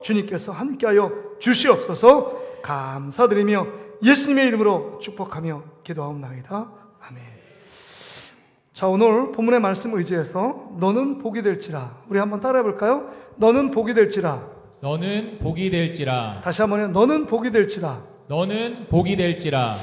주님께서 함께하여 주시옵소서. 감사드리며 예수님의 이름으로 축복하며 기도하옵나이다. 아멘. 자, 오늘 본문의 말씀 의지해서 너는 복이 될지라, 우리 한번 따라해 볼까요? 너는 복이 될지라. 너는 복이 될지라. 다시 한번요. 너는 복이 될지라. 너는 복이 될지라.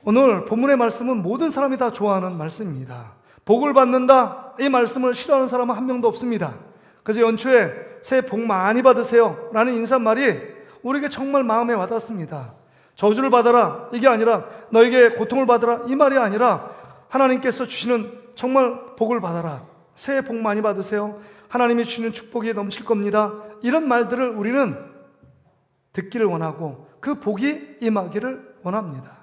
오늘 본문의 말씀은 모든 사람이 다 좋아하는 말씀입니다. 복을 받는다, 이 말씀을 싫어하는 사람은 한 명도 없습니다. 그래서 연초에 새해 복 많이 받으세요 라는 인사말이 우리에게 정말 마음에 와닿습니다. 저주를 받아라 이게 아니라 너에게 고통을 받아라 이 말이 아니라 하나님께서 주시는 정말 복을 받아라, 새해 복 많이 받으세요, 하나님이 주시는 축복이 넘칠 겁니다, 이런 말들을 우리는 듣기를 원하고 그 복이 임하기를 원합니다.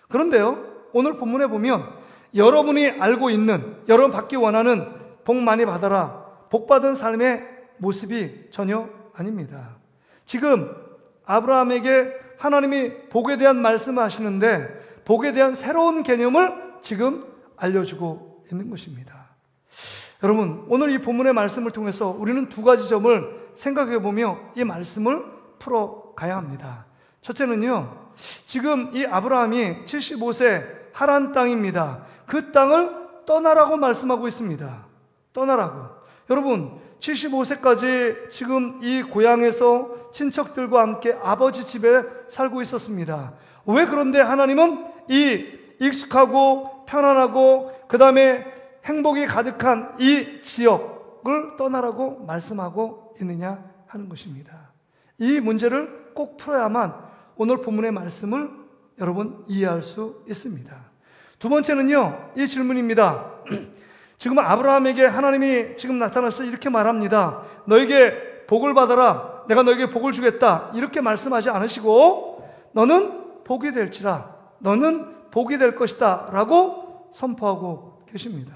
그런데요, 오늘 본문에 보면 여러분이 알고 있는, 여러분 받기 원하는 복 많이 받아라, 복 받은 삶의 모습이 전혀 아닙니다. 지금 아브라함에게 하나님이 복에 대한 말씀을 하시는데 복에 대한 새로운 개념을 지금 알려주고 있는 것입니다. 여러분, 오늘 이 본문의 말씀을 통해서 우리는 두 가지 점을 생각해 보며 이 말씀을 풀어가야 합니다. 첫째는요, 지금 이 아브라함이 75세 하란 땅입니다. 그 땅을 떠나라고 말씀하고 있습니다. 떠나라고. 여러분, 75세까지 지금 이 고향에서 친척들과 함께 아버지 집에 살고 있었습니다. 왜 그런데 하나님은 이 익숙하고 편안하고 그 다음에 행복이 가득한 이 지역을 떠나라고 말씀하고 있느냐 하는 것입니다. 이 문제를 꼭 풀어야만 오늘 본문의 말씀을 여러분 이해할 수 있습니다. 두 번째는요, 이 질문입니다. 지금 아브라함에게 하나님이 지금 나타나서 이렇게 말합니다. 너에게 복을 받아라, 내가 너에게 복을 주겠다, 이렇게 말씀하지 않으시고 너는 복이 될지라, 너는 복이 될 것이다 라고 선포하고 계십니다.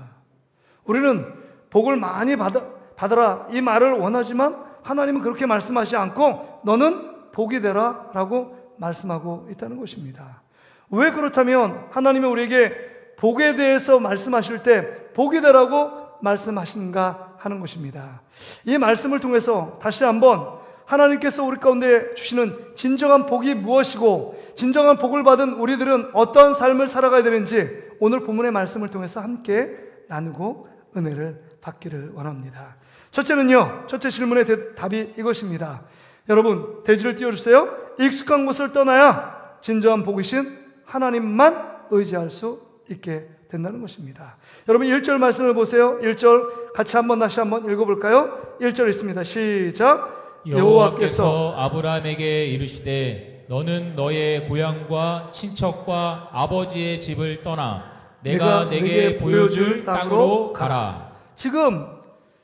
우리는 복을 많이 받아라 이 말을 원하지만 하나님은 그렇게 말씀하지 않고 너는 복이 되라 라고 말씀하고 있다는 것입니다. 왜 그렇다면 하나님이 우리에게 복에 대해서 말씀하실 때 복이 되라고 말씀하시는가 하는 것입니다. 이 말씀을 통해서 다시 한번 하나님께서 우리 가운데 주시는 진정한 복이 무엇이고 진정한 복을 받은 우리들은 어떠한 삶을 살아가야 되는지 오늘 본문의 말씀을 통해서 함께 나누고 은혜를 받기를 원합니다. 첫째는요, 첫째 질문의 답이 이것입니다. 여러분, 대지를 띄워주세요. 익숙한 곳을 떠나야 진정한 복이신 하나님만 의지할 수 있게 된다는 것입니다. 여러분 1절 말씀을 보세요. 1절 같이 다시 한번 읽어볼까요? 1절 있습니다. 시작. 여호와께서 아브라함에게 이르시되 너는 너의 고향과 친척과 아버지의 집을 떠나 내가 내게 보여줄 땅으로 가라. 지금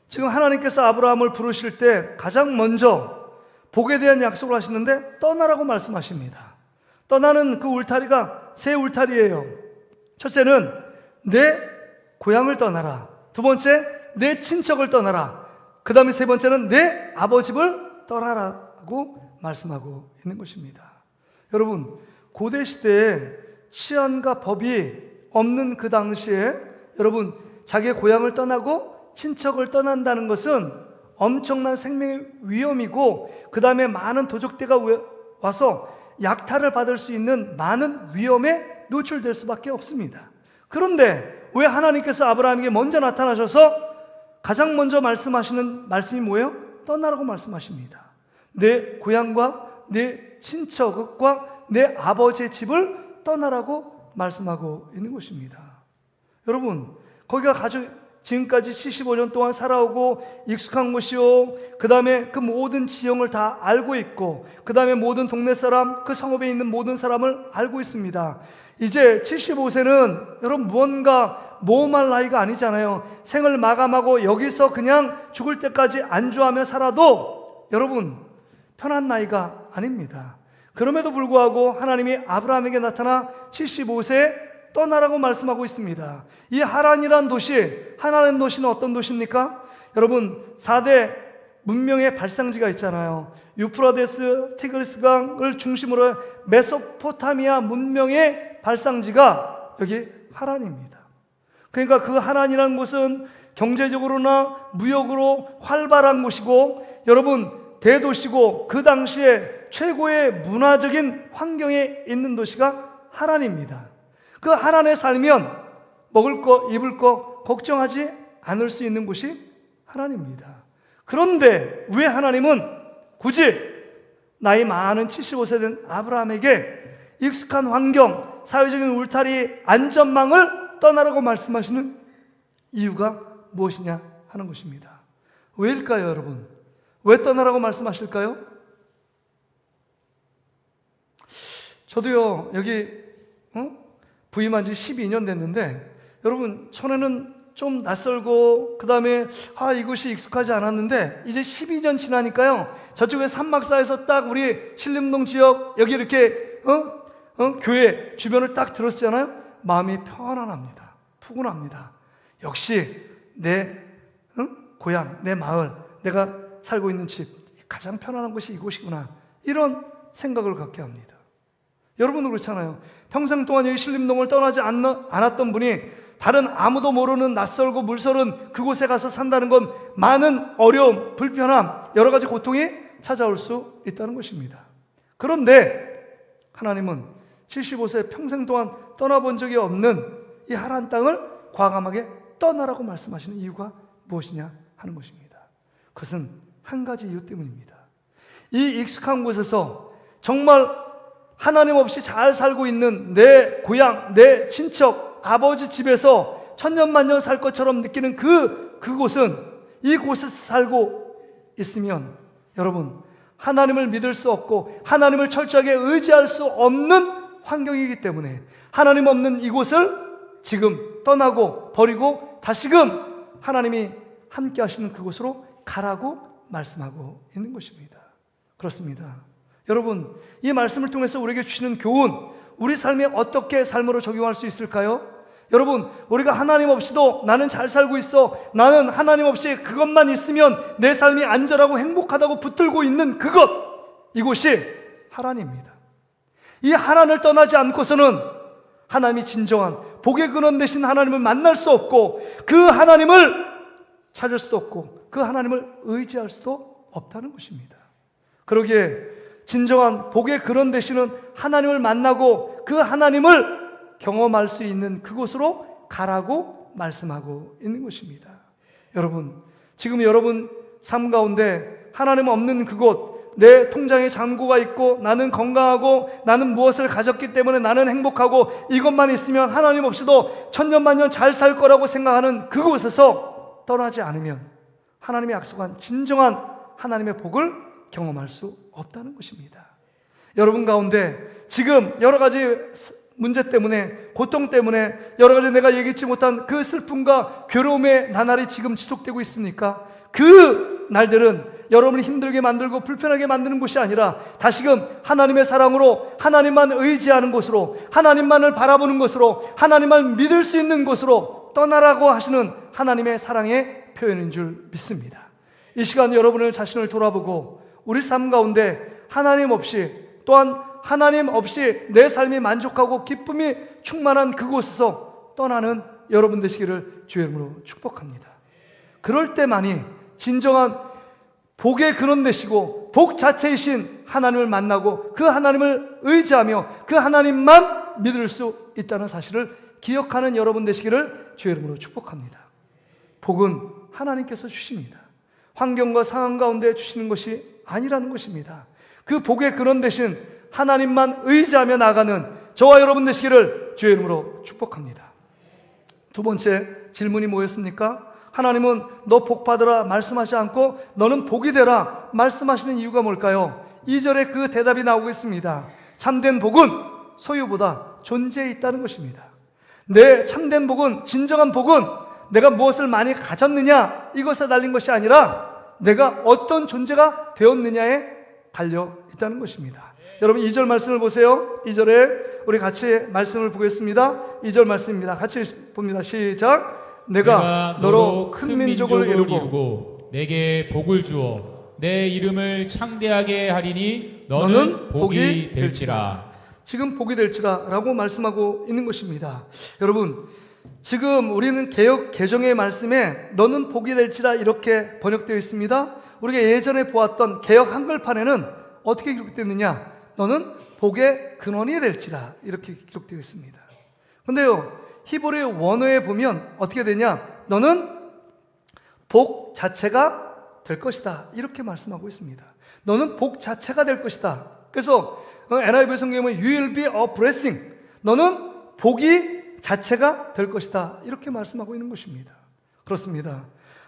하나님께서 아브라함을 부르실 때 가장 먼저 복에 대한 약속을 하시는데 떠나라고 말씀하십니다. 떠나는 그 울타리가 세 울타리예요. 첫째는 내 고향을 떠나라. 두 번째, 내 친척을 떠나라. 그 다음에 세 번째는 내 아버지를 떠나라고 말씀하고 있는 것입니다. 여러분, 고대 시대에 치안과 법이 없는 그 당시에 여러분, 자기의 고향을 떠나고 친척을 떠난다는 것은 엄청난 생명의 위험이고 그 다음에 많은 도적대가 와서 약탈을 받을 수 있는 많은 위험에 노출될 수밖에 없습니다. 그런데 왜 하나님께서 아브라함에게 먼저 나타나셔서 가장 먼저 말씀하시는 말씀이 뭐예요? 떠나라고 말씀하십니다. 내 고향과 내 친척과 내 아버지의 집을 떠나라고 말씀하고 있는 것입니다. 여러분, 거기가 지금까지 75년 동안 살아오고 익숙한 곳이요, 그 다음에 그 모든 지형을 다 알고 있고 그 다음에 모든 동네 사람, 그 성읍에 있는 모든 사람을 알고 있습니다. 이제 75세는 여러분 무언가 모험할 나이가 아니잖아요. 생을 마감하고 여기서 그냥 죽을 때까지 안주하며 살아도 여러분 편한 나이가 아닙니다. 그럼에도 불구하고 하나님이 아브라함에게 나타나 75세에 떠나라고 말씀하고 있습니다. 이 하란이란 도시, 하나는 도시는 어떤 도시입니까? 여러분 4대 문명의 발상지가 있잖아요. 유프라데스, 티그리스강을 중심으로 메소포타미아 문명의 발상지가 여기 하란입니다. 그러니까 그 하란이라는 곳은 경제적으로나 무역으로 활발한 곳이고 여러분 대도시고 그 당시에 최고의 문화적인 환경에 있는 도시가 하란입니다. 그 하란에 살면 먹을 거, 입을 거 걱정하지 않을 수 있는 곳이 하란입니다. 그런데 왜 하나님은 굳이 나이 많은 75세 된 아브라함에게 익숙한 환경, 사회적인 울타리, 안전망을 떠나라고 말씀하시는 이유가 무엇이냐 하는 것입니다. 왜일까요, 여러분? 왜 떠나라고 말씀하실까요? 저도요, 여기 부임한 지 12년 됐는데, 여러분, 전에는 좀 낯설고 그 다음에 이곳이 익숙하지 않았는데 이제 12년 지나니까요, 저쪽에 산막사에서 딱 우리 신림동 지역 여기 이렇게 교회 주변을 딱 들었잖아요. 마음이 편안합니다. 푸근합니다. 역시 내 고향, 내 마을, 내가 살고 있는 집, 가장 편안한 곳이 이곳이구나, 이런 생각을 갖게 합니다. 여러분도 그렇잖아요. 평생 동안 여기 신림동을 떠나지 않았던 분이 다른 아무도 모르는 낯설고 물설은 그곳에 가서 산다는 건 많은 어려움, 불편함, 여러 가지 고통이 찾아올 수 있다는 것입니다. 그런데 하나님은 75세 평생 동안 떠나본 적이 없는 이 하란 땅을 과감하게 떠나라고 말씀하시는 이유가 무엇이냐 하는 것입니다. 그것은 한 가지 이유 때문입니다. 이 익숙한 곳에서 정말 하나님 없이 잘 살고 있는 내 고향, 내 친척, 아버지 집에서 천년만년 살 것처럼 느끼는 그곳은, 이곳에서 살고 있으면 여러분, 하나님을 믿을 수 없고 하나님을 철저하게 의지할 수 없는 환경이기 때문에 하나님 없는 이곳을 지금 떠나고 버리고 다시금 하나님이 함께 하시는 그곳으로 가라고 말씀하고 있는 것입니다. 그렇습니다. 여러분, 이 말씀을 통해서 우리에게 주시는 교훈, 우리 삶에 어떻게 삶으로 적용할 수 있을까요? 여러분, 우리가 하나님 없이도 나는 잘 살고 있어, 나는 하나님 없이 그것만 있으면 내 삶이 안전하고 행복하다고 붙들고 있는 그것, 이곳이 하란입니다. 이 하란을 떠나지 않고서는 하나님이 진정한 복의 근원 되신 하나님을 만날 수 없고, 그 하나님을 찾을 수도 없고, 그 하나님을 의지할 수도 없다는 것입니다. 그러기에 진정한 복의 근원 되시는 하나님을 만나고 그 하나님을 경험할 수 있는 그곳으로 가라고 말씀하고 있는 것입니다. 여러분, 지금 여러분 삶 가운데 하나님 없는 그곳, 내 통장에 잔고가 있고 나는 건강하고 나는 무엇을 가졌기 때문에 나는 행복하고 이것만 있으면 하나님 없이도 천년만년 잘 살 거라고 생각하는 그곳에서 떠나지 않으면 하나님의 약속한 진정한 하나님의 복을 경험할 수 없다는 것입니다. 여러분 가운데 지금 여러 가지 문제 때문에, 고통 때문에, 여러 가지 내가 얘기치 못한 그 슬픔과 괴로움의 나날이 지금 지속되고 있습니까? 그 날들은 여러분을 힘들게 만들고 불편하게 만드는 곳이 아니라 다시금 하나님의 사랑으로 하나님만 의지하는 곳으로, 하나님만을 바라보는 곳으로, 하나님만 믿을 수 있는 곳으로 떠나라고 하시는 하나님의 사랑의 표현인 줄 믿습니다. 이 시간 여러분을 자신을 돌아보고 우리 삶 가운데 하나님 없이, 또한 하나님 없이 내 삶이 만족하고 기쁨이 충만한 그곳에서 떠나는 여러분 되시기를 주의 이름으로 축복합니다. 그럴 때만이 진정한 복의 근원 되시고 복 자체이신 하나님을 만나고 그 하나님을 의지하며 그 하나님만 믿을 수 있다는 사실을 기억하는 여러분 되시기를 주의 이름으로 축복합니다. 복은 하나님께서 주십니다. 환경과 상황 가운데 주시는 것이 아니라는 것입니다. 그 복의 근원 되신 하나님만 의지하며 나가는 저와 여러분 되시기를 주의 이름으로 축복합니다. 두 번째 질문이 뭐였습니까? 하나님은 너 복 받으라 말씀하지 않고 너는 복이 되라 말씀하시는 이유가 뭘까요? 2절에 그 대답이 나오고 있습니다. 참된 복은 소유보다 존재에 있다는 것입니다. 내 참된 복은, 진정한 복은 내가 무엇을 많이 가졌느냐 이것에 달린 것이 아니라 내가 어떤 존재가 되었느냐에 달려 있다는 것입니다. 여러분 2절 말씀을 보세요. 2절에 우리 같이 말씀을 보겠습니다. 2절 말씀입니다. 같이 봅니다. 시작. 내가 너로 큰 민족을 이루고 내게 복을 주어 내 이름을 창대하게 하리니 너는 복이 될지라. 지금 복이 될지라 라고 말씀하고 있는 것입니다. 여러분, 지금 우리는 개역 개정의 말씀에 너는 복이 될지라 이렇게 번역되어 있습니다. 우리가 예전에 보았던 개역 한글판에는 어떻게 기록되느냐? 너는 복의 근원이 될지라 이렇게 기록되어 있습니다. 근데요, 히브리 원어에 보면 어떻게 되냐? 너는 복 자체가 될 것이다 이렇게 말씀하고 있습니다. 너는 복 자체가 될 것이다. 그래서 NIV 성경에 보면 You will be a blessing. 너는 복이 자체가 될 것이다 이렇게 말씀하고 있는 것입니다. 그렇습니다.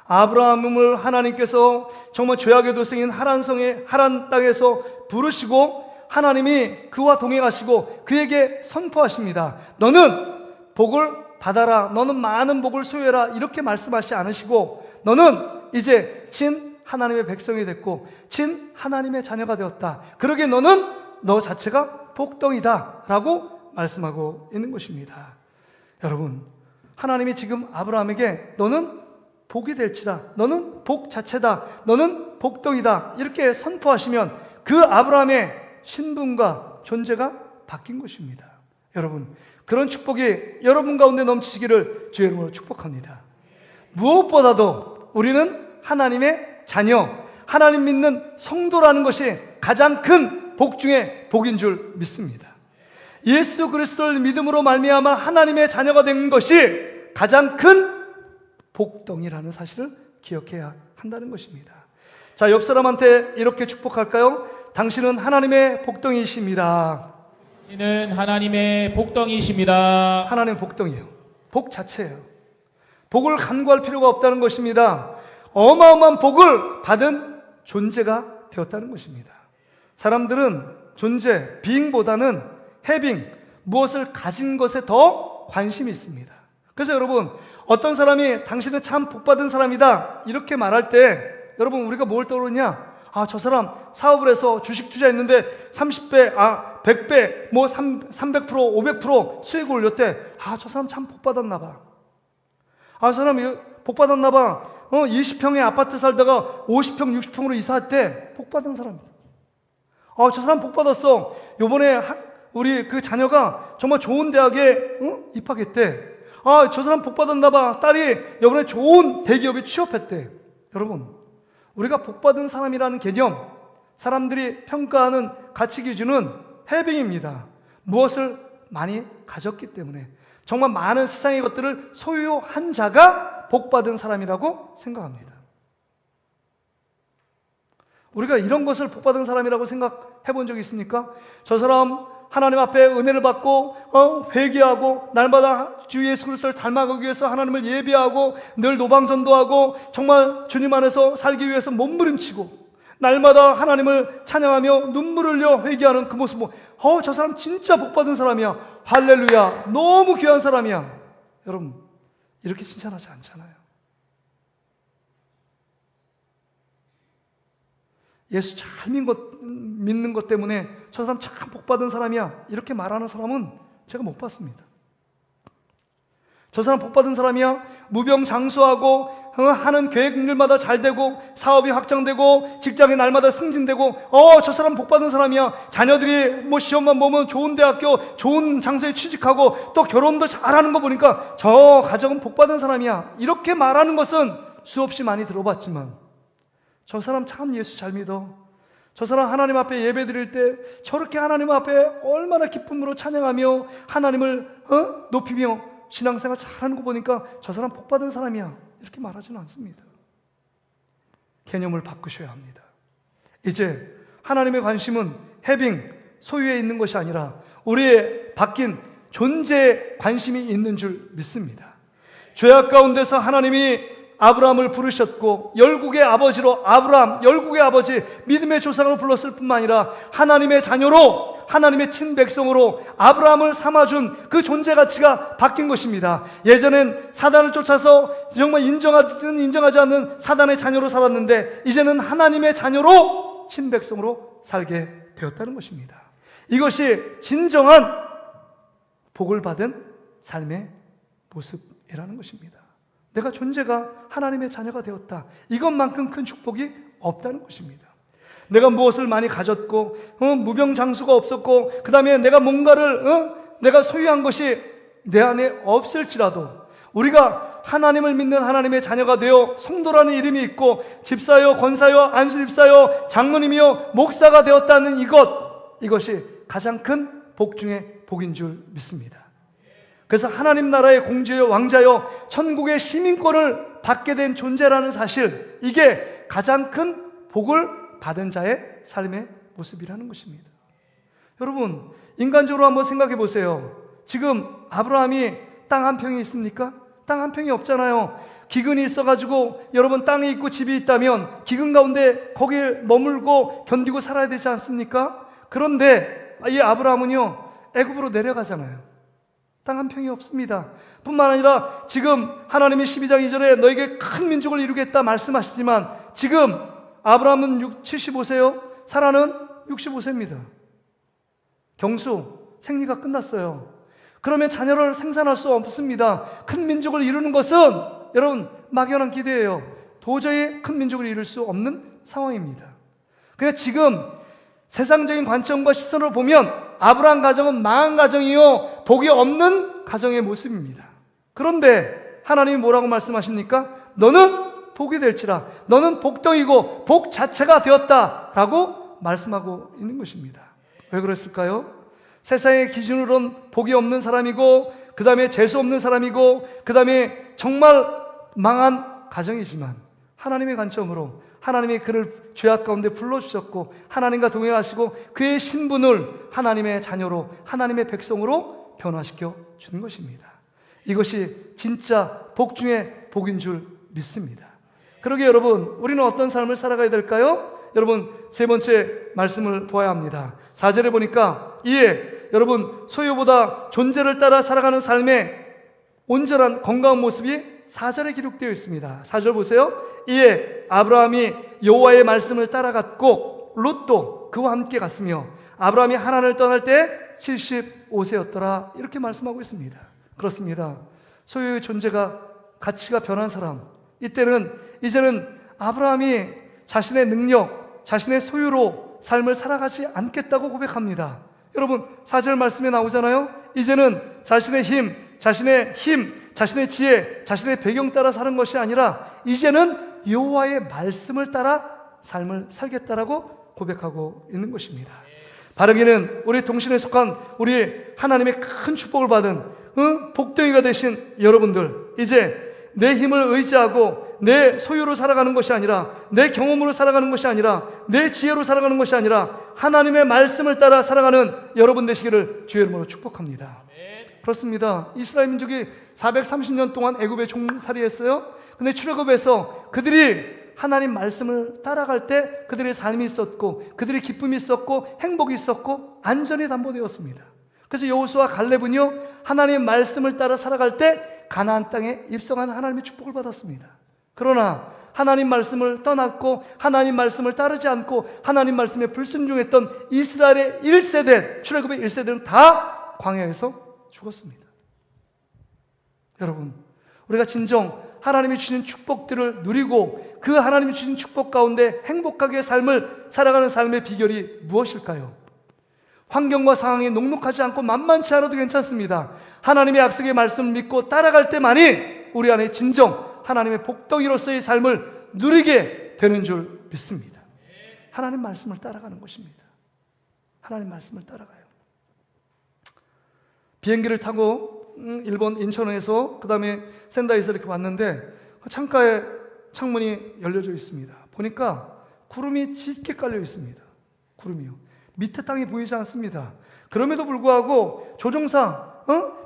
아브라함을 하나님께서 정말 죄악의 도성인 하란 땅에서 부르시고 하나님이 그와 동행하시고 그에게 선포하십니다. 너는 복을 받아라. 너는 많은 복을 소유해라. 이렇게 말씀하시지 않으시고 너는 이제 친 하나님의 백성이 됐고 친 하나님의 자녀가 되었다. 그러기에 너는 너 자체가 복덩이다 라고 말씀하고 있는 것입니다. 여러분, 하나님이 지금 아브라함에게 너는 복이 될지라, 너는 복 자체다, 너는 복덩이다 이렇게 선포하시면 그 아브라함의 신분과 존재가 바뀐 것입니다. 여러분, 그런 축복이 여러분 가운데 넘치시기를 주의 이름으로 축복합니다. 무엇보다도 우리는 하나님의 자녀, 하나님 믿는 성도라는 것이 가장 큰 복 중에 복인 줄 믿습니다. 예수 그리스도를 믿음으로 말미암아 하나님의 자녀가 된 것이 가장 큰 복덩이라는 사실을 기억해야 한다는 것입니다. 자, 옆 사람한테 이렇게 축복할까요? 당신은 하나님의 복덩이이십니다. 당신은 하나님의 복덩이십니다. 하나님의 복덩이에요. 복 자체예요. 복을 간구할 필요가 없다는 것입니다. 어마어마한 복을 받은 존재가 되었다는 것입니다. 사람들은 존재, being보다는 having, 무엇을 가진 것에 더 관심이 있습니다. 그래서 여러분, 어떤 사람이 당신은 참 복받은 사람이다 이렇게 말할 때 여러분 우리가 뭘 떠오르냐? 아, 저 사람 사업을 해서 주식 투자했는데 30배, 100배, 뭐 300%, 500% 수익을 올렸대. 아, 저 사람 참 복받았나 봐. 아, 저 사람이 복받았나 봐. 20평의 아파트 살다가 50평, 60평으로 이사했대. 복받은 사람이다. 아, 저 사람 복받았어. 요번에 우리 그 자녀가 정말 좋은 대학에 입학했대. 아, 저 사람 복받았나 봐. 딸이 요번에 좋은 대기업에 취업했대. 여러분, 우리가 복받은 사람이라는 개념, 사람들이 평가하는 가치 기준은 해빙입니다. 무엇을 많이 가졌기 때문에 정말 많은 세상의 것들을 소유한 자가 복받은 사람이라고 생각합니다. 우리가 이런 것을 복받은 사람이라고 생각해 본 적이 있습니까? 저 사람 하나님 앞에 은혜를 받고 회개하고 날마다 주 예수 그리스도를 닮아가기 위해서 하나님을 예배하고 늘 노방전도하고 정말 주님 안에서 살기 위해서 몸부림치고 날마다 하나님을 찬양하며 눈물을 흘려 회개하는 그 모습 보고 저 사람 진짜 복받은 사람이야. 할렐루야. 너무 귀한 사람이야. 여러분, 이렇게 칭찬하지 않잖아요. 예수 잘 믿는 것 때문에 저 사람 참 복받은 사람이야 이렇게 말하는 사람은 제가 못 봤습니다. 저 사람 복받은 사람이야. 무병장수하고 하는 계획들마다 잘 되고 사업이 확장되고 직장이 날마다 승진되고 저 사람 복받은 사람이야. 자녀들이 뭐 시험만 보면 좋은 대학교 좋은 장소에 취직하고 또 결혼도 잘하는 거 보니까 저 가정은 복받은 사람이야 이렇게 말하는 것은 수없이 많이 들어봤지만 저 사람 참 예수 잘 믿어. 저 사람 하나님 앞에 예배 드릴 때 저렇게 하나님 앞에 얼마나 기쁨으로 찬양하며 하나님을 높이며 신앙생활 잘하는 거 보니까 저 사람 복받은 사람이야 이렇게 말하지는 않습니다. 개념을 바꾸셔야 합니다. 이제 하나님의 관심은 해빙, 소유에 있는 것이 아니라 우리의 바뀐 존재에 관심이 있는 줄 믿습니다. 죄악 가운데서 하나님이 아브라함을 부르셨고 열국의 아버지로 아브라함, 열국의 아버지, 믿음의 조상으로 불렀을 뿐만 아니라 하나님의 자녀로 하나님의 친백성으로 아브라함을 삼아준 그 존재 가치가 바뀐 것입니다. 예전엔 사단을 쫓아서 정말 인정하든 인정하지 않는 사단의 자녀로 살았는데 이제는 하나님의 자녀로 친백성으로 살게 되었다는 것입니다. 이것이 진정한 복을 받은 삶의 모습이라는 것입니다. 내가 존재가 하나님의 자녀가 되었다. 이것만큼 큰 축복이 없다는 것입니다. 내가 무엇을 많이 가졌고 무병장수가 없었고 그 다음에 내가 뭔가를 내가 소유한 것이 내 안에 없을지라도 우리가 하나님을 믿는 하나님의 자녀가 되어 성도라는 이름이 있고 집사여 권사여 안수집사여 장로님이여 목사가 되었다는 이것이 가장 큰 복 중에 복인 줄 믿습니다. 그래서 하나님 나라의 공주여 왕자여 천국의 시민권을 받게 된 존재라는 사실, 이게 가장 큰 복을 받은 자의 삶의 모습이라는 것입니다. 여러분, 인간적으로 한번 생각해 보세요. 지금 아브라함이 땅 한 평이 있습니까? 땅 한 평이 없잖아요. 기근이 있어가지고 여러분 땅이 있고 집이 있다면 기근 가운데 거기에 머물고 견디고 살아야 되지 않습니까? 그런데 이 아브라함은요, 애굽으로 내려가잖아요. 땅 한 평이 없습니다. 뿐만 아니라 지금 하나님이 12장 2절에 너에게 큰 민족을 이루겠다 말씀하시지만 지금 아브라함은 75세요. 사라는 65세입니다. 경수, 생리가 끝났어요. 그러면 자녀를 생산할 수 없습니다. 큰 민족을 이루는 것은 여러분 막연한 기대예요. 도저히 큰 민족을 이룰 수 없는 상황입니다. 그러니까 지금 세상적인 관점과 시선으로 보면 아브라함 가정은 망한 가정이요, 복이 없는 가정의 모습입니다. 그런데 하나님이 뭐라고 말씀하십니까? 너는 복이 될지라, 너는 복덩이고 복 자체가 되었다라고 말씀하고 있는 것입니다. 왜 그랬을까요? 세상의 기준으로는 복이 없는 사람이고 그 다음에 재수 없는 사람이고 그 다음에 정말 망한 가정이지만 하나님의 관점으로 하나님이 그를 죄악 가운데 불러주셨고 하나님과 동행하시고 그의 신분을 하나님의 자녀로 하나님의 백성으로 변화시켜 주는 것입니다. 이것이 진짜 복 중에 복인 줄 믿습니다. 그러게 여러분, 우리는 어떤 삶을 살아가야 될까요? 여러분, 세 번째 말씀을 보아야 합니다. 4절에 보니까 이에 여러분 소유보다 존재를 따라 살아가는 삶의 온전한 건강한 모습이 4절에 기록되어 있습니다. 4절 보세요. 이에 아브라함이 여호와의 말씀을 따라갔고 롯도 그와 함께 갔으며 아브라함이 하란을 떠날 때 75세였더라 이렇게 말씀하고 있습니다. 그렇습니다. 소유의 존재가 가치가 변한 사람, 이제는 아브라함이 자신의 능력, 자신의 소유로 삶을 살아가지 않겠다고 고백합니다. 여러분 4절 말씀에 나오잖아요. 이제는 자신의 지혜, 자신의 배경 따라 사는 것이 아니라 이제는 여호와의 말씀을 따라 삶을 살겠다라고 고백하고 있는 것입니다. 바르기는 우리 동신에 속한 우리 하나님의 큰 축복을 받은 복덩이가 되신 여러분들, 이제 내 힘을 의지하고 내 소유로 살아가는 것이 아니라 내 경험으로 살아가는 것이 아니라 내 지혜로 살아가는 것이 아니라 하나님의 말씀을 따라 살아가는 여러분 되시기를 주의 이름으로 축복합니다. 그렇습니다. 이스라엘 민족이 430년 동안 애굽에 종살이했어요. 근데 출애굽에서 그들이 하나님 말씀을 따라갈 때 그들의 삶이 있었고 그들의 기쁨이 있었고 행복이 있었고 안전이 담보되었습니다. 그래서 여호수아 갈렙은요, 하나님 말씀을 따라 살아갈 때 가나안 땅에 입성한 하나님의 축복을 받았습니다. 그러나 하나님 말씀을 떠났고 하나님 말씀을 따르지 않고 하나님 말씀에 불순종했던 이스라엘의 1세대, 출애굽의 1세대는 다 광야에서 죽었습니다. 여러분, 우리가 진정 하나님이 주신 축복들을 누리고 그 하나님이 주신 축복 가운데 행복하게 삶을 살아가는 삶의 비결이 무엇일까요? 환경과 상황이 녹록하지 않고 만만치 않아도 괜찮습니다. 하나님의 약속의 말씀을 믿고 따라갈 때만이 우리 안에 진정 하나님의 복덩이로서의 삶을 누리게 되는 줄 믿습니다. 하나님 말씀을 따라가는 것입니다. 하나님 말씀을 따라가요. 비행기를 타고 일본 인천에서 그 다음에 센다이에서 이렇게 왔는데 그 창가에 창문이 열려져 있습니다. 보니까 구름이 짙게 깔려 있습니다. 구름이요. 밑에 땅이 보이지 않습니다. 그럼에도 불구하고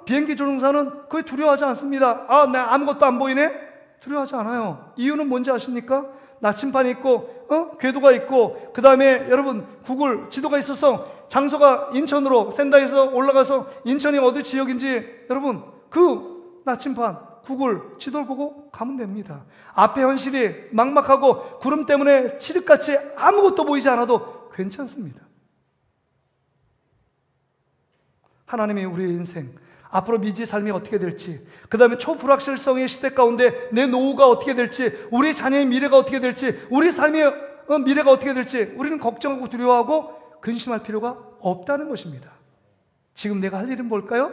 비행기 조종사는 거의 두려워하지 않습니다. 나 아무것도 안 보이네? 두려워하지 않아요. 이유는 뭔지 아십니까? 나침반이 있고 궤도가 있고 그 다음에 여러분 구글 지도가 있어서 장소가 인천으로 센다이에서 올라가서 인천이 어디 지역인지 여러분 그 나침반 구글 지도를 보고 가면 됩니다. 앞에 현실이 막막하고 구름 때문에 칠흑같이 아무것도 보이지 않아도 괜찮습니다. 하나님이 우리의 인생 앞으로 미지 삶이 어떻게 될지, 그 다음에 초불확실성의 시대 가운데 내 노후가 어떻게 될지, 우리 자녀의 미래가 어떻게 될지, 우리 삶의 미래가 어떻게 될지 우리는 걱정하고 두려워하고 근심할 필요가 없다는 것입니다. 지금 내가 할 일은 뭘까요?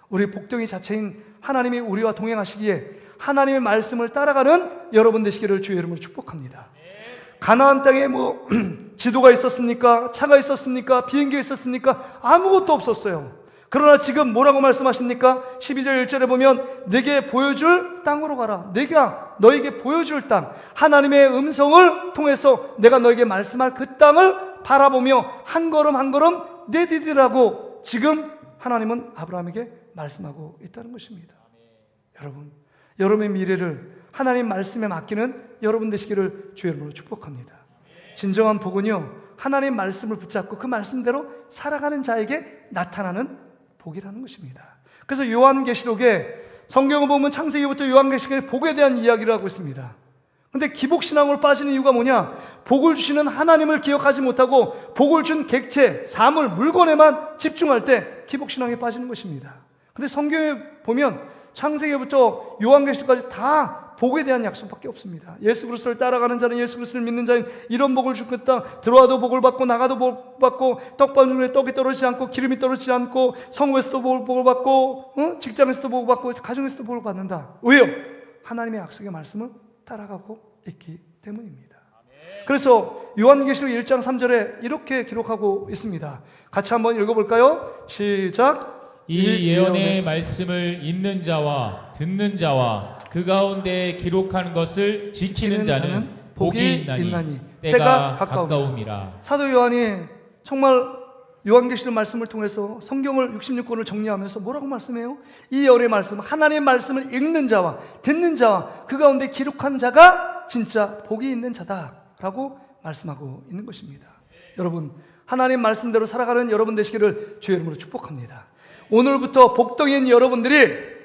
우리 복덩이 자체인 하나님이 우리와 동행하시기에 하나님의 말씀을 따라가는 여러분 되시기를 주의 이름으로 축복합니다. 가나안 땅에 지도가 있었습니까? 차가 있었습니까? 비행기가 있었습니까? 아무것도 없었어요. 그러나 지금 뭐라고 말씀하십니까? 12절 1절에 보면 내게 보여줄 땅으로 가라. 내가 너에게 보여줄 땅, 하나님의 음성을 통해서 내가 너에게 말씀할 그 땅을 바라보며 한 걸음 한 걸음 내디디라고 지금 하나님은 아브라함에게 말씀하고 있다는 것입니다. 여러분, 여러분의 미래를 하나님 말씀에 맡기는 여러분 되시기를 주의 이름으로 축복합니다. 진정한 복은요, 하나님 말씀을 붙잡고 그 말씀대로 살아가는 자에게 나타나는 복이라는 것입니다. 그래서 요한계시록에 성경을 보면 창세기부터 요한계시록에 복에 대한 이야기를 하고 있습니다. 근데 기복신앙으로 빠지는 이유가 뭐냐? 복을 주시는 하나님을 기억하지 못하고 복을 준 객체, 사물, 물건에만 집중할 때 기복신앙에 빠지는 것입니다. 근데 성경에 보면 창세기부터 요한계시록까지 다 복에 대한 약속밖에 없습니다. 예수 그리스도를 따라가는 자는, 예수 그리스도를 믿는 자는 이런 복을 주겠다. 들어와도 복을 받고 나가도 복 받고, 떡반죽에 떡이 떨어지지 않고 기름이 떨어지지 않고, 성읍에서도 복을 받고, 직장에서도 복을 받고, 가정에서도 복을 받는다. 왜요? 하나님의 약속의 말씀을 따라가고 있기 때문입니다. 그래서 요한계시록 1장 3절에 이렇게 기록하고 있습니다. 같이 한번 읽어볼까요? 시작. 이 예언의 말씀을 읽는 자와 듣는 자와 그 가운데 기록하는 것을 지키는 자는 복이 있나니 때가 가까움이라. 사도 요한이 정말 요한계시록 말씀을 통해서 성경을 66권을 정리하면서 뭐라고 말씀해요? 이 예언의 말씀, 하나님의 말씀을 읽는 자와 듣는 자와 그 가운데 기록한 자가 진짜 복이 있는 자다라고 말씀하고 있는 것입니다. 여러분, 하나님 말씀대로 살아가는 여러분 되시기를 주의 이름으로 축복합니다. 오늘부터 복덩이인 여러분들이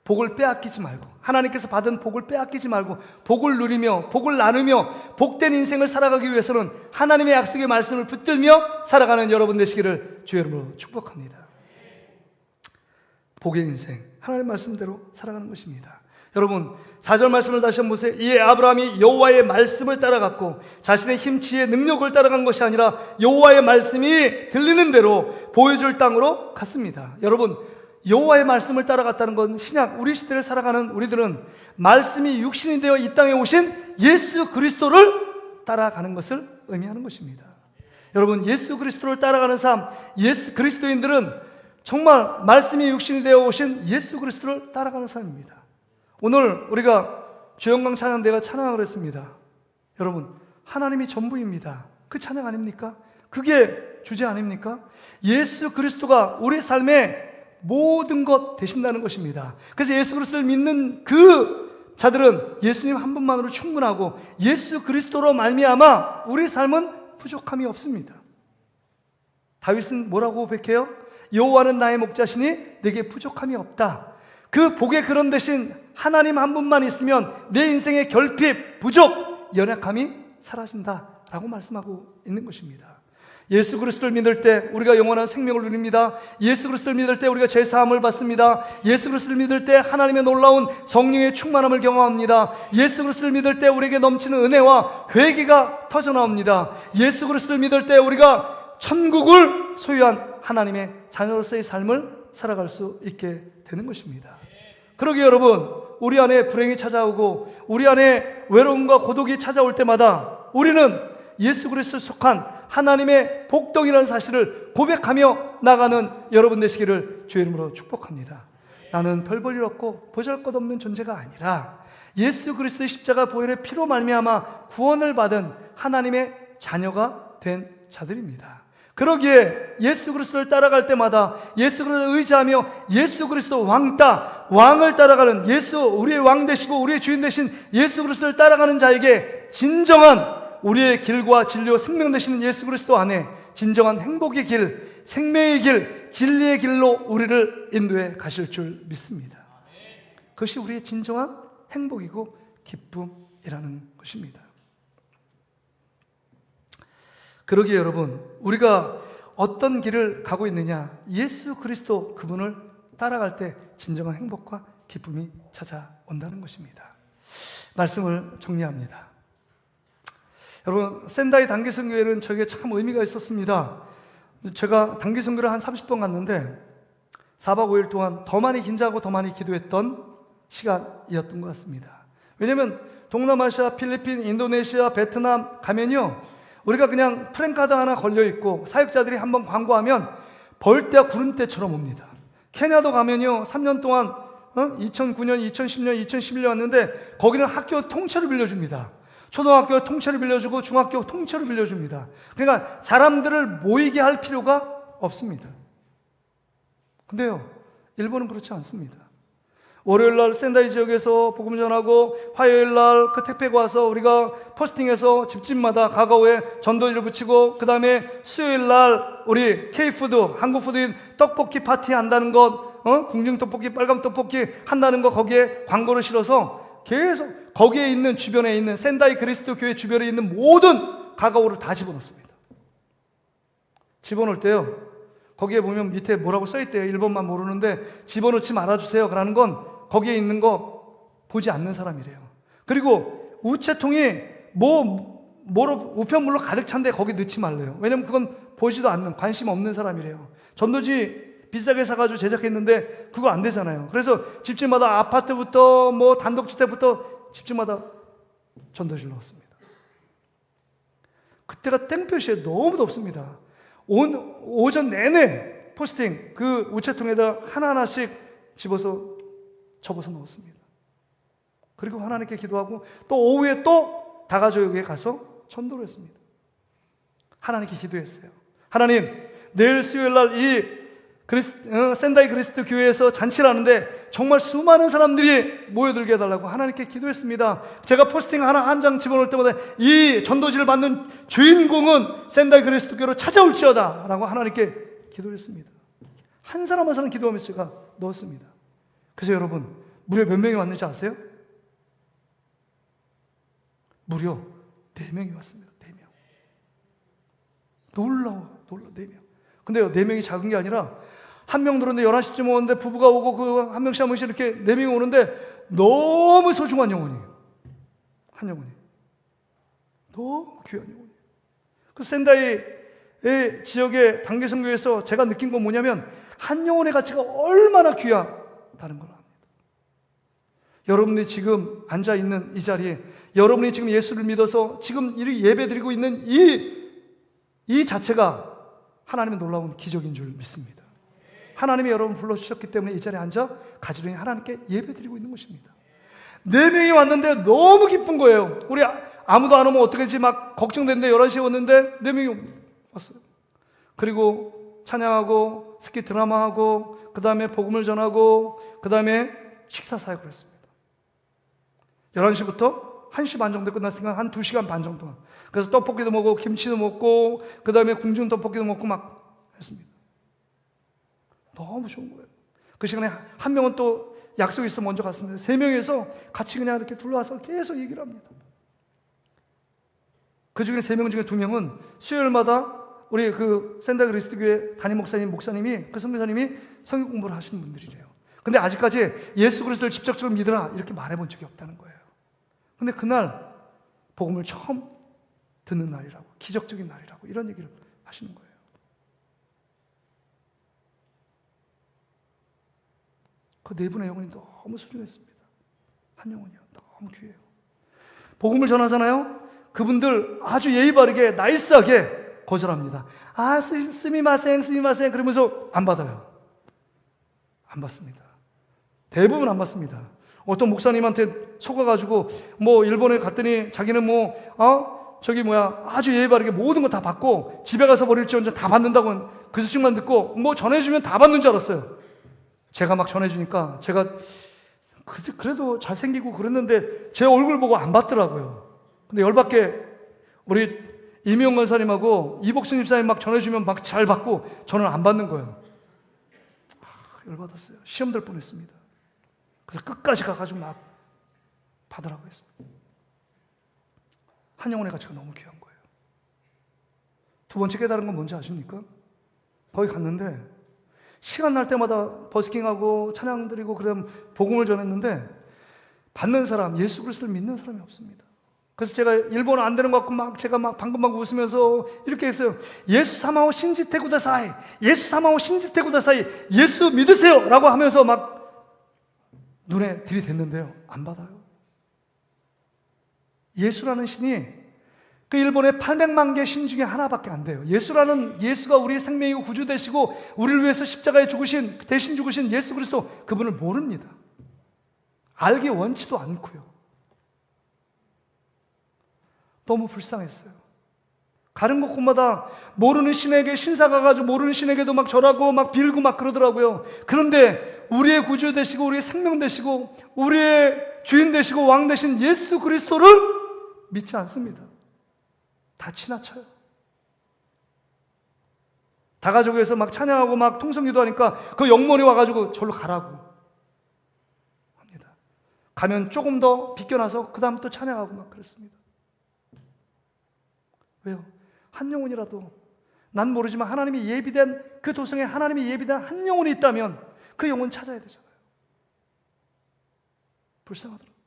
복을 빼앗기지 말고, 하나님께서 받은 복을 빼앗기지 말고 복을 누리며 복을 나누며 복된 인생을 살아가기 위해서는 하나님의 약속의 말씀을 붙들며 살아가는 여러분 되시기를 주의 이름으로 축복합니다. 복의 인생, 하나님 말씀대로 살아가는 것입니다. 여러분, 4절 말씀을 다시 한번 보세요. 이에 아브라함이 여호와의 말씀을 따라갔고 자신의 힘치의 능력을 따라간 것이 아니라 여호와의 말씀이 들리는 대로 보여줄 땅으로 갔습니다. 여러분, 여호와의 말씀을 따라갔다는 건 신약 우리 시대를 살아가는 우리들은 말씀이 육신이 되어 이 땅에 오신 예수 그리스도를 따라가는 것을 의미하는 것입니다. 여러분, 예수 그리스도를 따라가는 삶, 예수 그리스도인들은 정말 말씀이 육신이 되어 오신 예수 그리스도를 따라가는 삶입니다. 오늘 우리가 주영강 찬양대가 찬양을 했습니다. 여러분, 하나님이 전부입니다. 그 찬양 아닙니까? 그게 주제 아닙니까? 예수 그리스도가 우리 삶에 모든 것 되신다는 것입니다. 그래서 예수 그리스도를 믿는 그 자들은 예수님 한 분만으로 충분하고 예수 그리스도로 말미암아 우리 삶은 부족함이 없습니다. 다윗은 뭐라고 고백해요? 여호와는 나의 목자시니 내게 부족함이 없다. 그 복의 근원 대신 하나님 한 분만 있으면 내 인생의 결핍, 부족, 연약함이 사라진다라고 말씀하고 있는 것입니다. 예수 그리스도를 믿을 때 우리가 영원한 생명을 누립니다. 예수 그리스도를 믿을 때 우리가 죄사함을 받습니다. 예수 그리스도를 믿을 때 하나님의 놀라운 성령의 충만함을 경험합니다. 예수 그리스도를 믿을 때 우리에게 넘치는 은혜와 회개가 터져나옵니다. 예수 그리스도를 믿을 때 우리가 천국을 소유한 하나님의 자녀로서의 삶을 살아갈 수 있게 되는 것입니다. 그러기에 여러분, 우리 안에 불행이 찾아오고 우리 안에 외로움과 고독이 찾아올 때마다 우리는 예수 그리스도에 속한 하나님의 복덩이라는 사실을 고백하며 나가는 여러분 되시기를 주의 이름으로 축복합니다. 나는 별 볼 일 없고 보잘것없는 존재가 아니라 예수 그리스도의 십자가 보혈의 피로 말미암아 구원을 받은 하나님의 자녀가 된 자들입니다. 그러기에 예수 그리스도를 따라갈 때마다 예수 그리스도를 의지하며 예수 그리스도 왕을 따라가는 예수, 우리의 왕 되시고 우리의 주인 되신 예수 그리스도를 따라가는 자에게 진정한 우리의 길과 진리와 생명 되시는 예수 그리스도 안에 진정한 행복의 길, 생명의 길, 진리의 길로 우리를 인도해 가실 줄 믿습니다. 그것이 우리의 진정한 행복이고 기쁨이라는 것입니다. 그러기에 여러분, 우리가 어떤 길을 가고 있느냐, 예수 그리스도 그분을 따라갈 때 진정한 행복과 기쁨이 찾아온다는 것입니다. 말씀을 정리합니다. 여러분, 센다이 단기선교회는 저에게 참 의미가 있었습니다. 제가 단기선교를 한 30번 갔는데 4박 5일 동안 더 많이 긴장하고 더 많이 기도했던 시간이었던 것 같습니다. 왜냐하면 동남아시아, 필리핀, 인도네시아, 베트남 가면요, 우리가 그냥 프랭카드 하나 걸려있고 사역자들이 한번 광고하면 벌떼와 구름대처럼 옵니다. 케냐도 가면요, 3년 동안 2009년, 2010년, 2011년 왔는데 거기는 학교 통째로 빌려줍니다. 초등학교 통째로 빌려주고 중학교 통째로 빌려줍니다. 그러니까 사람들을 모이게 할 필요가 없습니다. 근데요, 일본은 그렇지 않습니다. 월요일날 센다이 지역에서 복음 전하고 화요일날 그 택배가 와서 우리가 포스팅해서 집집마다 가가오에 전도지를 붙이고 그 다음에 수요일날 우리 K푸드, 한국푸드인 떡볶이 파티 한다는 것, 궁중떡볶이, 빨간떡볶이 한다는 거 거기에 광고를 실어서 계속 거기에 있는 주변에 있는 센다이 그리스도 교회 주변에 있는 모든 가가오를 다 집어넣습니다. 집어넣을 때요, 거기에 보면 밑에 뭐라고 써있대요. 일본만 모르는데 집어넣지 말아주세요. 그러는 건 거기에 있는 거 보지 않는 사람이래요. 그리고 우체통이 뭐로 우편물로 가득 찬데 거기 넣지 말래요. 왜냐면 그건 보지도 않는, 관심 없는 사람이래요. 전도지 비싸게 사가지고 제작했는데 그거 안 되잖아요. 그래서 집집마다 아파트부터 뭐 단독주택부터 집집마다 전도지를 넣었습니다. 그때가 땡볕이에요. 너무 덥습니다. 오전 내내 포스팅 그 우체통에다 하나하나씩 집어서 접어서 넣었습니다. 그리고 하나님께 기도하고 또 오후에 또 다가족에게 가서 전도를 했습니다. 하나님께 기도했어요. 하나님, 내일 수요일날 이 센다이 그리스도 교회에서 잔치를 하는데 정말 수많은 사람들이 모여들게 해달라고 하나님께 기도했습니다. 제가 포스팅 하나 한 장 집어넣을 때마다 이 전도지를 받는 주인공은 센다이 그리스도 교회로 찾아올지어다 라고 하나님께 기도를 했습니다. 한 사람 한 사람 기도하면서 제가 넣었습니다. 그래서 여러분, 무려 몇 명이 왔는지 아세요? 무려 4명이 왔습니다. 4명. 놀라워 4명. 근데요, 4명이 작은 게 아니라 한 명 들었는데 11시쯤 오는데 부부가 오고 그 한 명씩 한 명씩 이렇게 4명이 오는데 너무 소중한 영혼이에요. 한 영혼이. 너무 귀한 영혼이에요. 그 센다이 지역의 단계선교에서 제가 느낀 건 뭐냐면 한 영혼의 가치가 얼마나 귀하다는 걸 압니다. 여러분이 지금 앉아있는 이 자리에 여러분이 지금 예수를 믿어서 지금 이 예배 드리고 있는 이 자체가 하나님의 놀라운 기적인 줄 믿습니다. 하나님이 여러분 불러주셨기 때문에 이 자리에 앉아 가지런히 하나님께 예배드리고 있는 것입니다. 4명이 왔는데 너무 기쁜 거예요. 우리 아무도 안 오면 어떻게 되지 막 걱정됐는데 11시에 왔는데 4명이 왔어요. 그리고 찬양하고 스키 드라마하고 그 다음에 복음을 전하고 그 다음에 식사 사역을 했습니다. 11시부터 1시 반 정도 끝났으니까 한 2시간 반 정도. 그래서 떡볶이도 먹고 김치도 먹고 그 다음에 궁중 떡볶이도 먹고 막 했습니다. 너무 좋은 거예요. 그 시간에 한 명은 또 약속이 있어 먼저 갔습니다. 3명이서 같이 그냥 이렇게 둘러와서 계속 얘기를 합니다. 그 중에 3명 중에 2명은 수요일마다 우리 그 센다이 그리스도 교회 담임 목사님이 그 선교사님이 성경 공부를 하시는 분들이래요. 근데 아직까지 예수 그리스도를 직접적으로 믿으라 이렇게 말해본 적이 없다는 거예요. 근데 그날 복음을 처음 듣는 날이라고, 기적적인 날이라고 이런 얘기를 하시는 거예요. 그 4분의 영혼이 너무 소중했습니다. 한 영혼이요. 너무 귀해요. 복음을 전하잖아요. 그분들 아주 예의 바르게 나이스하게 거절합니다. 아, 스미마생 그러면서 안 받아요. 안 받습니다. 대부분 안 받습니다. 어떤 목사님한테 속아가지고 뭐 일본에 갔더니 자기는 아주 예의 바르게 모든 거 다 받고 집에 가서 버릴지언정 다 받는다고 그 소식만 듣고 뭐 전해주면 다 받는 줄 알았어요. 제가 막 전해주니까 제가 그래도 잘생기고 그랬는데 제 얼굴 보고 안 받더라고요. 근데 열받게 우리 이미용 권사님하고 이복순 집사님 막 전해주면 막 잘 받고 저는 안 받는 거예요. 열받았어요. 시험 될 뻔했습니다. 그래서 끝까지 가가지고 막 받으라고 했습니다. 한 영혼의 가치가 너무 귀한 거예요. 2번째 깨달은 건 뭔지 아십니까? 거기 갔는데 시간 날 때마다 버스킹하고 찬양 드리고 그다음 복음을 전했는데 받는 사람, 예수 그리스도를 믿는 사람이 없습니다. 그래서 제가 일본어 안 되는 것 같고 제가 방금 웃으면서 이렇게 했어요. 예수 사마오 신지테 구다사이, 예수 사마오 신지테 구다사이, 예수 믿으세요 라고 하면서 막 눈에 들이댔는데요. 안 받아요. 예수라는 신이 그 일본의 800만 개 신 중에 하나밖에 안 돼요. 예수가 우리 생명이고 구주 되시고 우리를 위해서 십자가에 대신 죽으신 예수 그리스도, 그분을 모릅니다. 알기 원치도 않고요. 너무 불쌍했어요. 가는 곳곳마다 모르는 신에게 신사가 가지고 모르는 신에게도 막 절하고 막 빌고 막 그러더라고요. 그런데 우리의 구주 되시고 우리의 생명 되시고 우리의 주인 되시고 왕 되신 예수 그리스도를 믿지 않습니다. 다 지나쳐요. 다가족에서 막 찬양하고 막 통성기도 하니까 그 영몬이 와가지고 절로 가라고 합니다. 가면 조금 더 비껴나서 그 다음 또 찬양하고 막 그랬습니다. 왜요? 한 영혼이라도, 난 모르지만 하나님이 예비된 그 도성에 하나님이 예비된 한 영혼이 있다면 그 영혼 찾아야 되잖아요. 불쌍하더라고요.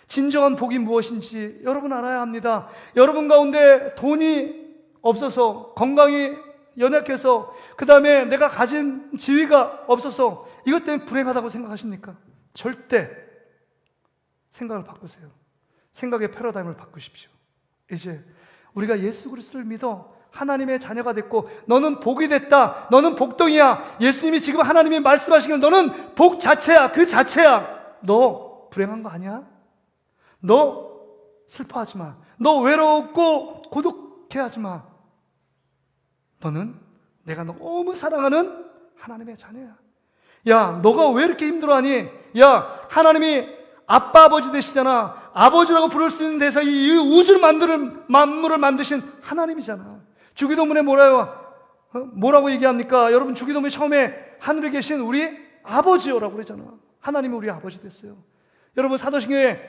진정한 복이 무엇인지 여러분 알아야 합니다. 여러분 가운데 돈이 없어서, 건강이 연약해서, 그 다음에 내가 가진 지위가 없어서 이것 때문에 불행하다고 생각하십니까? 절대 생각을 바꾸세요. 생각의 패러다임을 바꾸십시오. 이제 우리가 예수 그리스도를 믿어 하나님의 자녀가 됐고 너는 복이 됐다, 너는 복덩이야, 예수님이 지금 하나님이 말씀하시길 너는 복 자체야, 그 자체야. 너 불행한 거 아니야? 너 슬퍼하지 마. 너 외롭고 고독해하지 마. 너는 내가 너무 사랑하는 하나님의 자녀야. 야, 너가 왜 이렇게 힘들어하니? 야, 하나님이 아빠 아버지 되시잖아. 아버지라고 부를 수 있는 대상이 이 우주를 만물을 만드신 하나님이잖아. 주기도문에 뭐라고 얘기합니까? 여러분, 주기도문에 처음에 하늘에 계신 우리 아버지요라고 그러잖아. 하나님이 우리 아버지 됐어요. 여러분, 사도신경에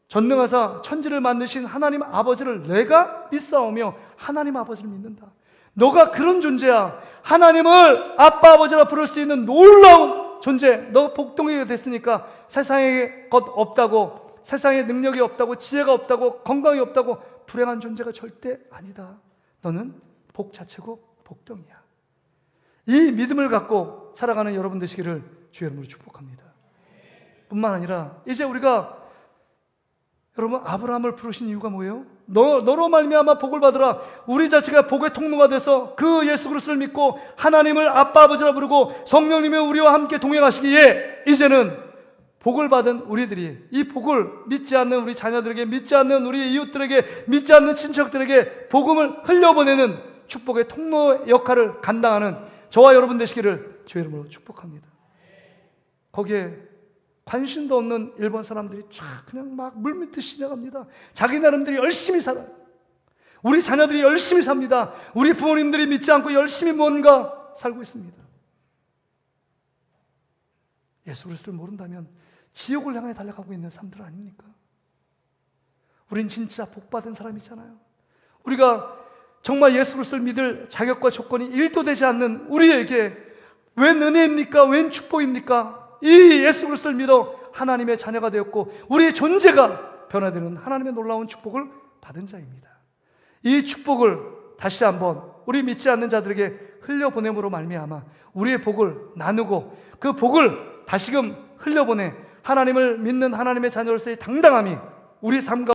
전능하사 천지를 만드신 하나님 아버지를 내가 믿사오며 하나님 아버지를 믿는다. 너가 그런 존재야. 하나님을 아빠 아버지라 부를 수 있는 놀라운 존재. 너 복덩이가 됐으니까 세상에 것 없다고, 세상에 능력이 없다고, 지혜가 없다고, 건강이 없다고 불행한 존재가 절대 아니다. 너는 복 자체고 복덩이야. 이 믿음을 갖고 살아가는 여러분 되시기를 주의 이름으로 축복합니다. 뿐만 아니라 이제 우리가, 여러분, 아브라함을 부르신 이유가 뭐예요? 너로 말미암아 복을 받으라. 우리 자체가 복의 통로가 돼서 그 예수 그리스도를 믿고 하나님을 아빠 아버지라 부르고 성령님이 우리와 함께 동행하시기에 이제는 복을 받은 우리들이 이 복을 믿지 않는 우리 자녀들에게, 믿지 않는 우리 이웃들에게, 믿지 않는 친척들에게 복음을 흘려보내는 축복의 통로 역할을 감당하는 저와 여러분 되시기를 주의 이름으로 축복합니다. 거기에 관심도 없는 일본 사람들이 쫙 그냥 막 물밀듯이 지나갑니다. 자기 나름대로 열심히 살아요. 우리 자녀들이 열심히 삽니다. 우리 부모님들이 믿지 않고 열심히 뭔가 살고 있습니다. 예수 그리스도를 모른다면 지옥을 향해 달려가고 있는 사람들 아닙니까? 우린 진짜 복받은 사람이잖아요. 우리가 정말 예수 그리스도를 믿을 자격과 조건이 1도 되지 않는 우리에게 웬 은혜입니까? 웬 축복입니까? 이 예수 그리스도를 믿어 하나님의 자녀가 되었고 우리의 존재가 변화되는 하나님의 놀라운 축복을 받은 자입니다. 이 축복을 다시 한번 우리 믿지 않는 자들에게 흘려보냄으로 말미암아 우리의 복을 나누고 그 복을 다시금 흘려보내 하나님을 믿는 하나님의 자녀로서의 당당함이 우리 삶 가운데